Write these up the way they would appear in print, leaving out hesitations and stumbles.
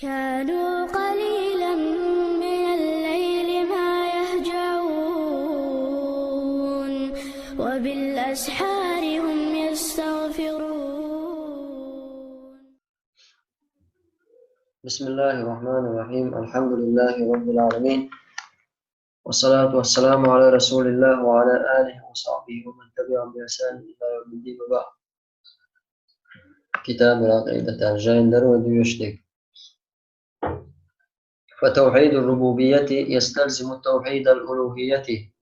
كانوا قليلا من الليل ما يهجعون وبالأسحار هم يستغفرون. بسم الله الرحمن الرحيم. الحمد لله رب العالمين، والصلاة والسلام على رسول الله وعلى آله وصحبه ومن تبعهم بإحسان إلى يوم الدين. وبعد. كتاب العقيدة الجندر وديوشتك. فتوحيد الربوبية يستلزم توحيد الألوهية.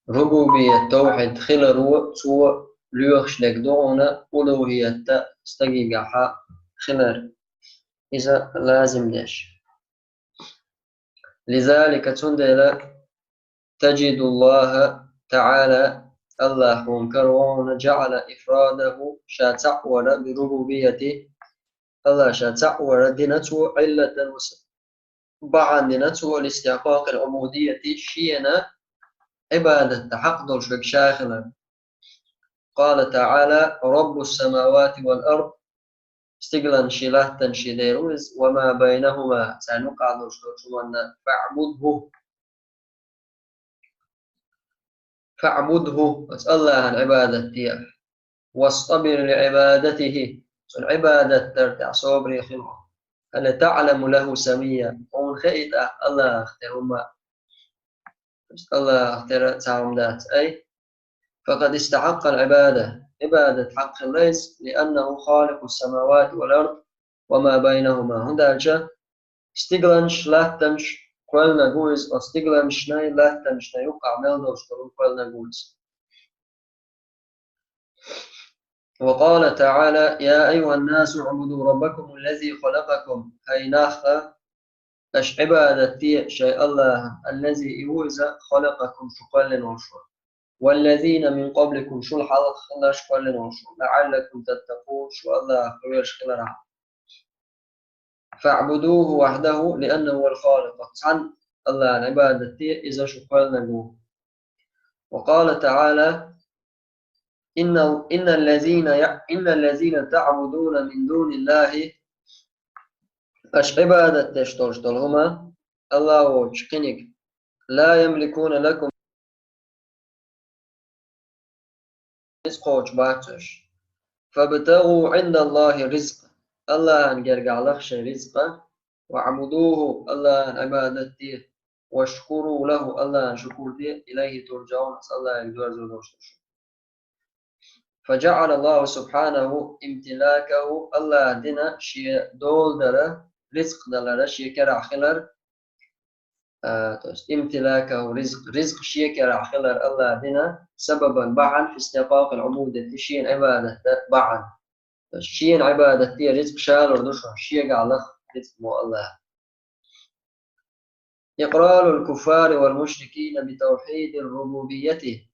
ربوبية توحيد خلر سوى ليخشلك دون ألوهية استقيقها خلر إذا لازم ليش. لذلك تندل تجد الله تعالى الله منكرون جعل إفراده شاتعور بربوبيته. الله شاتعور دينته علة بعد دينته لاستحقاق العبودية شينا عبادة حق شك شاخلا. قال تعالى رب السماوات والأرض استقلا شلهتا شديروز وما بينهما سنقعد شلوشمنا فاعبده الله عن عبادته واصطبر لعبادته. العبادة ترتع صبري خلقه هل تعلم له سميا ومن خيط الله اختار ما الله اختار تعمدات أي فقد استحق العبادة عبادة حق ليس لأنه خالق السماوات والأرض وما بينهما هندالجا استقلنش لا تمش قلنا جوز استقلنش ناي لا تمش يقع ملدوش قلنا جوز. وقال تعالى يا أيها الناس اعبدوا ربكم الذي خلقكم أي ناخا أش عبادتي شيء الله الذي يوزا خلقكم شقل وشر والذين من قبلكم شو الحلق خلاش قل وشر لعلكم تتقون شو الله خويش خلرا فاعبدوه وحده لأنه هو الخالق عن الله عبادتي إذا شقل نجوه. وقال تعالى إن الذين تعبدون من دون الله أش عبادة تشتوشتل هما الله وشكنك لا يملكون لكم رزقوش باتش فابتغوا عند الله رزق الله أن يرجع لخش رزقه وعبدوه الله أن عبادته واشكروا له الله أن شكرته إليه ترجعون صلى الله عليه وسلم. فجعل الله سبحانه امتلاكه الله دنا شيء دول دره رزق دلره شيء كرع خلر امتلاكه رزق شيء كرع خلر الله دنا سببا بعا في استحقاق العبودة شيء عبادة بعا شيء عبادة رزق شال وردوش شيء قال رزق مو الله. إقرار الكفار والمشركين بتوحيد الربوبية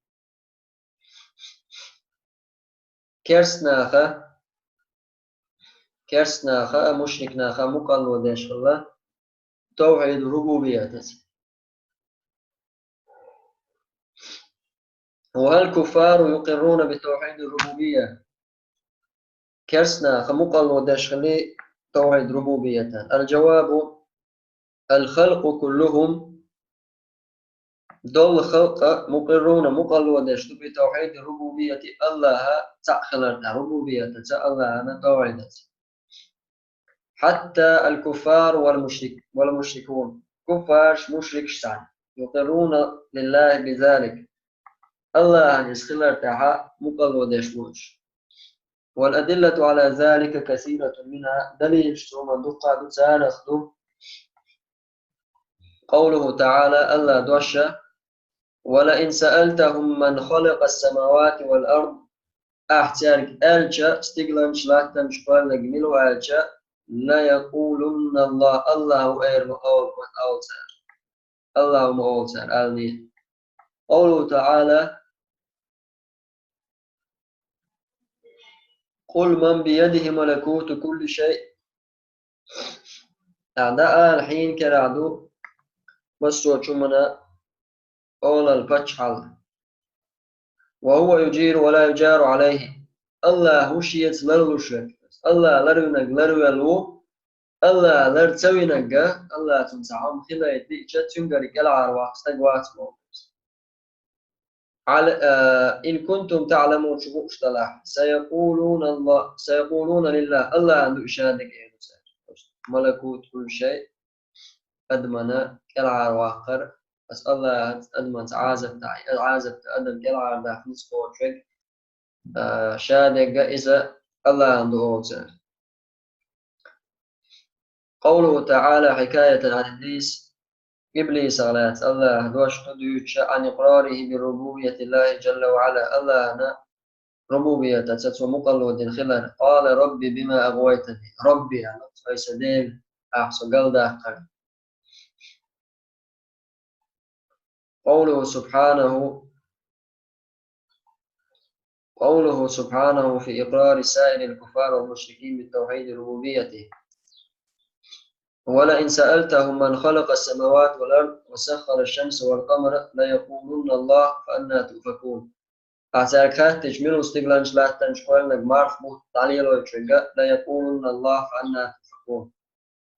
كرسناخا مشركناخا مقال وداش الله توحيد ربوبيته. وهل الكفار يقرون بتوحيد الربوبية كرسنا خمقل وداشخلي توحيد ربوبية؟ الجواب الخلق كلهم دول خلق مقرون مقل وداش بتوحيد الربوبية الله تأخلر ربوبية الله أنا توحيدت حتى الكفار والمشركون كفار مشرك شتان يقرون لله بذلك الله أن يسخلر تحا مقل وداش موش. والأدلة على ذلك كثيرة منها دليل شتوما دقا دتسانخدو قوله تعالى الله دوشة ولئن سألتهم من خلق السماوات والأرض أحتارك ألشا استقلن شلاتم شقال نجملو ألشا لا يقولن الله الله أير أوتر الله أوتر ألني. قوله تعالى قل من بيده ملكوت كل شيء أعداء الحين كرعدو مسوى شمنا أول الفتحل وهو يجير ولا يجار عليه الله هوشيت لرو شك الله لرو نق لرو يلو الله لر تسوي نجا الله تنسعهم خلا يدي جت ينقر كلا واستقوات موجود على إن كنتم تعلمون شو اشتلاح سيقولون لله الله عنده إشادة إيه ملكوت كل شيء أدمنا كلا واقر بس الله أدمن عازب أدم كلا داخل سكوتشك شادة إذا الله عنده أوزان قوله تعالى حكاية عن إبليس إبليس على الله دوش تدوش عن إقراره بربوبية الله جل وعلا الله أنا ربوبية تتسو مقلود خلال قال ربي بما أغويتني ربي يعني فيسدين أحسن قلده قوله سبحانه في إقرار سائر الكفار والمشركين بالتوحيد ربوبيته ولئن سألتهم من خلق السماوات والأرض وسخر الشمس والقمر ليقولن الله فأنا تؤفكون أعتقد تجمل استقلال شلاتن شوال نجمار فموت تعليل ويتشجع ليقولن الله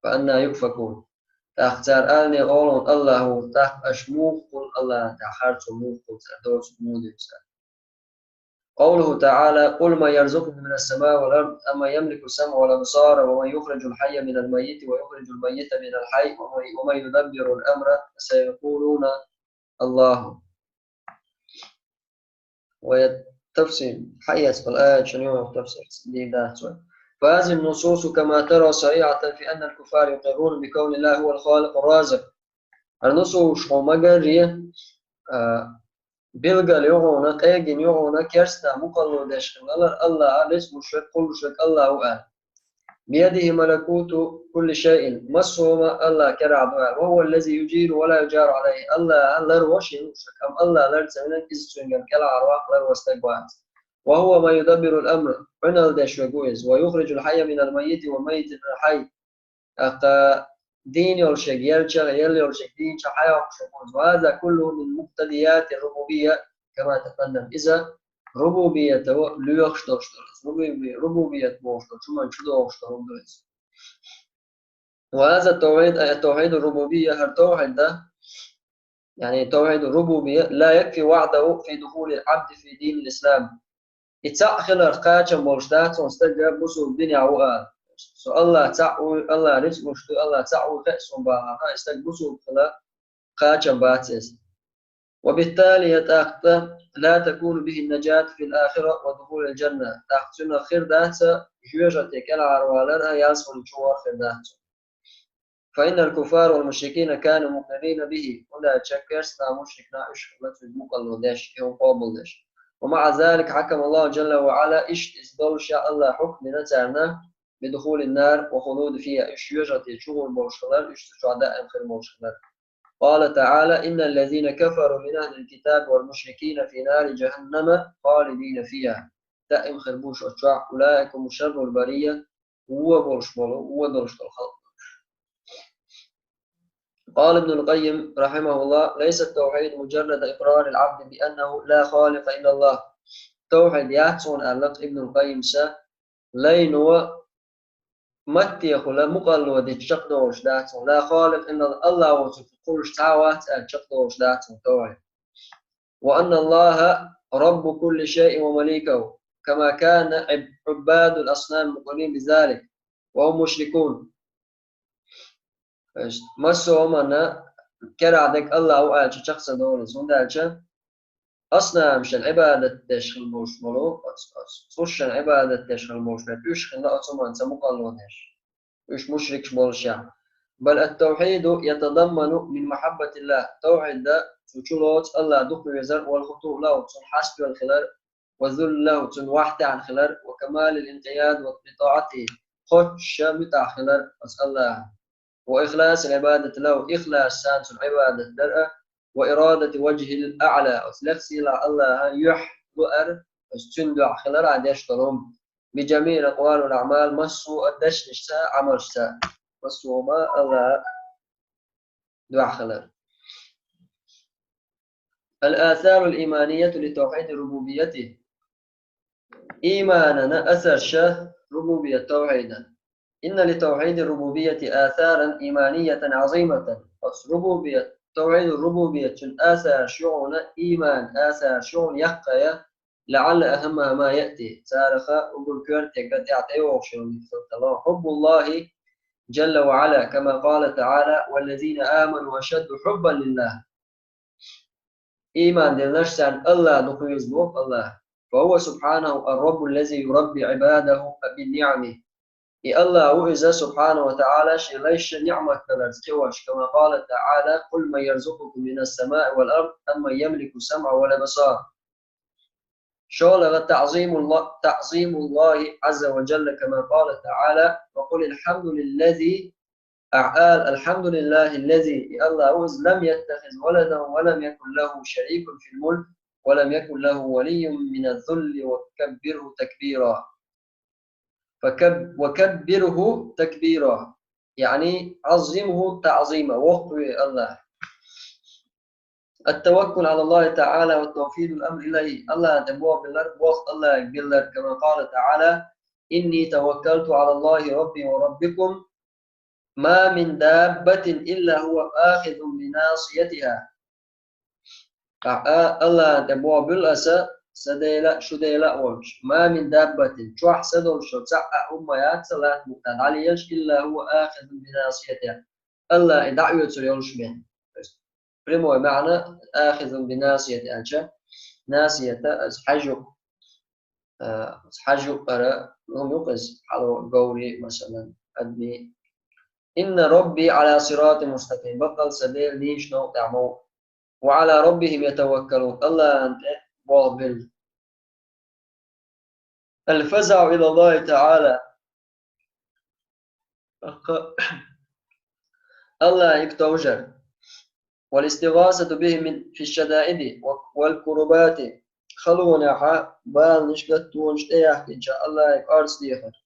فأنا يؤفكون تختار آلني أولون الله تحت أشموخ قل الله تحرت شموخ قل تدوس مودي قوله تعالى قل ما يرزقكم من السماء والأرض أما يملك السمع والأبصار ومن يخرج الحي من الميت ويخرج الميت من الحي ومن يدبر الأمر فسيقولون الله ويتفسير حية الآية شنو تفسير دي فهذه النصوص كما ترى صريحة في أن الكفار يقرون بكون الله هو الخالق الرازق النصوص ومجرية بلغل يغونا قيقين يغونا كيرسنا مقلو داشخن الله ليس مشرك كل شرك الله أعلم بيده ملكوت كل شيء مصوما الله كرع وهو الذي يجير ولا يجار عليه الله لر وشي مشرك أم الله لر سمنا كيسترنجم كلا عرواق لر واستقبات وهو ما يدبر الأمر عنال داشوغويز ويخرج الحي من الميت والميت من الحي أقا دين يلشق يلشق يلشق دين شحيا وهذا كله من مقتضيات الربوبية كما تقدم إذا ربوبية ليخشتوشترس ربوبية موشتر شو من شدو وشترهم دويس وهذا التوحيد الربوبية التوحيد ده يعني توحيد الربوبية لا يكفي وعده في دخول العبد في دين الإسلام يتأخر القاچا موشتات ونستجاب بسو الدنيا وقال so Allah رزق مشتو الله تعو فأسهم بها استقبسوا خلا قاچا باتس وبالتالي يتأخذ لا تكون به النجاة في الآخرة ودخول الجنة تأخذنا خير داتا جوجتك العروالر يصل جوار خير داتا فإن الكفار والمشركين كانوا مقرين به ولا تشكرسنا مشركنا إشخلت المقل داش يوم قابل داش ومع ذلك حكم الله جل وعلا إيش إصدول شاء الله حكم نتعنا بدخول النار وخلود فيها إيش يجري شغل موشخلال إيش سعداء خير موشخلال قال تعالى إن الذين كفروا من أهل الكتاب والمشركين في نار جهنم خالدين فيها دائم خربوش أشعى أولئك هم شر البرية هو بولشمولو هو دولشت الخلق قال ابن القيم رحمه الله ليس التوحيد مجرد إقرار العبد بأنه لا خالق إلا الله توحيد يحسن ألق ابن القيم سا لينو متي خلا مقلو دي تشقدوش داتون لا خالق إلا الله وتقولش تعوات تشقدوش داتون توحيد وأن الله رب كل شيء ومليكه كما كان عباد الأصنام مقرين بذلك وهم مشركون مسهم أن كرعدك الله وآل شخص دون سندالش أصنام شن عبادة تشخل موشملو صوشن عبادة تشخل موشملو يشخل لا أصمان سمقلونش يش مشرك شمولشا بل التوحيد يتضمن من محبة الله توحيد تشولوت الله دخل يزر والخطوع له تن حسب الخلال وذل له تن وحده عن خلال وكمال الانقياد وطاعته خش متع خلال أسأل الله وإخلاص العبادة له إخلاص سانس العبادة درء وإرادة وجه الأعلى أسلخسي لا الله يحضر استندع خلال عديش طلوم بجميع الأقوال والأعمال مسو الدش نشتا عمل شتا مسو ما الله دعا خلال الآثار الإيمانية لتوحيد ربوبيته إيماننا أثر شه ربوبية توحيدا إن لتوحيد الربوبية آثارا إيمانية عظيمة. ربوبية توحيد الربوبية آثار شعون إيمان آثار شعون يقيا لعل أهمها ما يأتي سارخة أقول كورتك قد يعطيه الله حب الله جل وعلا كما قال تعالى والذين آمنوا أشد حبا لله. إيمان دلناش عن الله نقيز الله، فهو سبحانه الرب الذي يربي عباده بالنعمه. الله وإذا سبحانه وتعالى ليش نعمة كالرزقواش كما قال تعالى قل من يرزقكم من السماء والأرض أما يملك السمع والأبصار. شغل تعظيم الله عز وجل كما قال تعالى وقل الحمد لله الذي الله لم يتخذ ولدا ولم يكن له شريك في الملك ولم يكن له ولي من الذل وكبره تكبيرا. وكبره تكبيرا يعني عظمه تعظيما وقوي الله. التوكل على الله تعالى والتوفيق الأمر إليه. الله تبوه بالأرض وقت الله يقبل كما قال تعالى إني توكلت على الله ربي وربكم ما من دابة إلا هو آخذ بناصيتها. الله تبوه بالأسى سديلا شديلا أولش ما من دابة شوح سدول شو تسعى أميات صلاة مقتد عليش إلا هو آخذ بناصيتها. الله يدعو يتسريولش بين بريمو معنى آخذ بناصية أنشا ناسية حجو قرأ هم يقز على قولي مثلا أدمي إن ربي على صراط مستقيم بقل سديل نيش نو تعمو وعلى ربهم يتوكلون. الله أنت واقبل الفزع إلى الله تعالى الله يكتوجر والاستغاثة به في الشدائد والكربات خلونا بال نشكت ونشتيح إن شاء الله يكارس ديخر.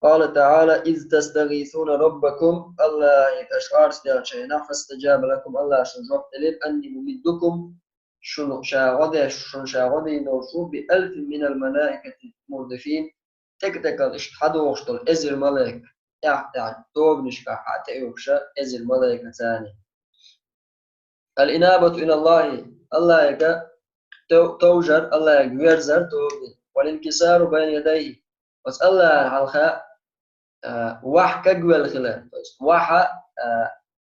قال تعالى إذ تستغيثون ربكم الله يكارس ديخر فاستجاب لكم الله شنجوك تلين أني ممدكم شنو شاغدي نوشو بألف من الملائكة مردفين تك اشتحدوا وشتل إزر ملائك يعني توب نشكا حتى يوكشا إزر ملائكة ثاني. الإنابة إلى الله يكا توجر الله يجويرزر توبي والانكسار بين يديه بس الله على وح كجوال خلال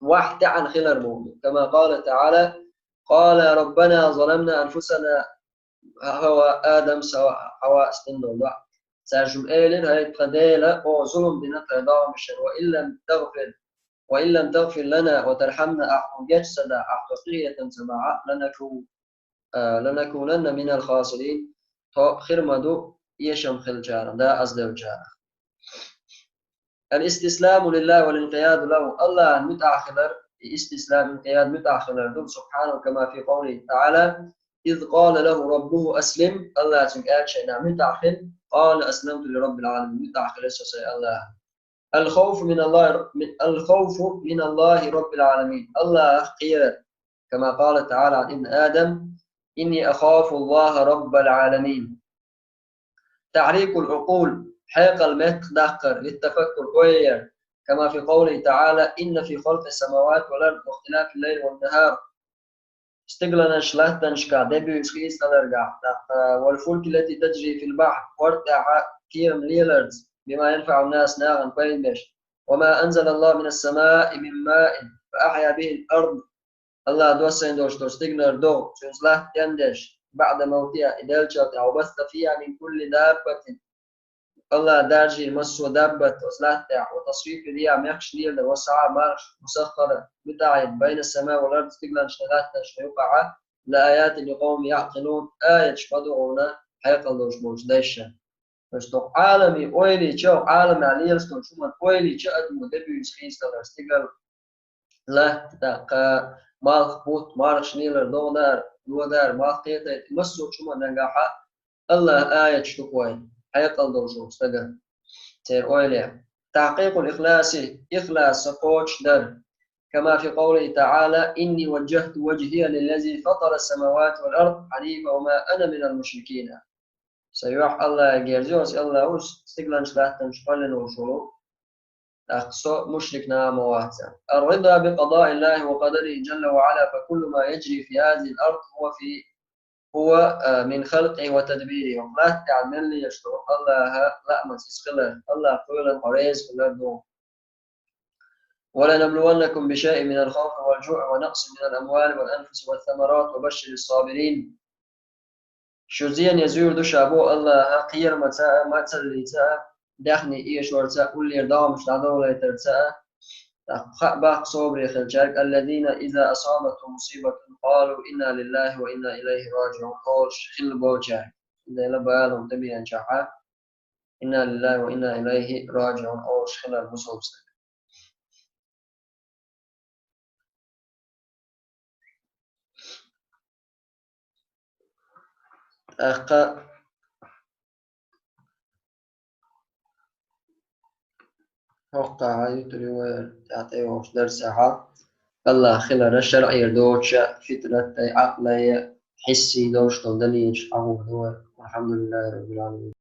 وح عن خلال موجود كما قال تعالى قال ربنا ظلمنا أنفسنا هو آدم سواء حواء استنوا الله سأجم إيلين هاي قديلة أو ظلم بنقل دعوة مشان وإن لم تغفر لنا وترحمنا جسد حقيقية سماعة لنكونن من الخاسرين. خرمدو يشم خلجار دا أزدو جار. الاستسلام لله والانقياد له. الله متأخر استسلام انقياد متأخر سبحانه كما في قوله تعالى إذ قال له ربه أسلم. الله تنقال شيئا متأخر قال أسلمت لرب العالمين متأخر الله. الخوف من الله رب العالمين. الله خير كما قال تعالى عن ابن آدم إني أخاف الله رب العالمين. تعريق العقول حيق المهت دقر للتفكر قوير كما في قوله تعالى إن في خلق السماوات والأرض واختلاف الليل والنهار استقلنا شلاتن شكا دبي سخيس تلرقع والفلك التي تجري في البحر وارتع كيرم ليلرز بما ينفع الناس ناغن بينبش وما أنزل الله من السماء من ماء فأحيا به الأرض. الله دوسين دوش تستقنر دو سنسلاه تندش بعد موتها إدالشات وبث فيها من كل دابة. الله دارجي مسو دابة وسلاتع وتصريف ليها ميخش ليل وسعى مارش مسخرة متعين بين السماء والأرض استقلال شغلاتنا شيوقع لآيات لقوم يعقلون. آية شبدونا حيقل دوش موش ديشا فستو عالمي اويلي شو عالمي عليه ستو شو من اويلي شو ادمو دبي يسخيس تلر استقل لا تاقا مال بوت مارش نيلر دو دار مال قيتا مسو شو من نجاحا. الله آية شتوكوين حيقل دوشو استقل تير اويلي. تحقيق الإخلاص إخلاص قوش در كما في قوله تعالى إني وجهت وجهي للذي فطر السماوات والأرض حنيفا وما أنا من المشركين. سيوح الله جيرزيوس الله وش استقلال شلاتن شقلن وشلو أقصى مشرك نام واتسع. الرضا بقضاء الله وقدره جل وعلا، فكل ما يجري في هذه الأرض هو من خلقه وتدبيره. وما تعمل لي يشتغل الله لا ما تسخله الله قولا قريز كل الدوم. ولنبلونكم بشيء من الخوف والجوع ونقص من الأموال والأنفس والثمرات وبشر الصابرين. شوزيان يزور دو شابو الله قير ما تسليتا دخني إيش ورتا كل يردام مش دولة ترتا باق صبري خلشارك الذين إذا أصابتهم مصيبة قالوا إنا لله وإنا إليه راجعون. قول خل بوجه إذا لبالهم تبين شحا إنا لله وإنا إليه راجعون أو خل المصوب. أخا حقا عايت رواية تعطيه درسها الله خلال الشرع يردوش فترة عقلية حسي دوش دليل أو دول. والحمد لله رب العالمين.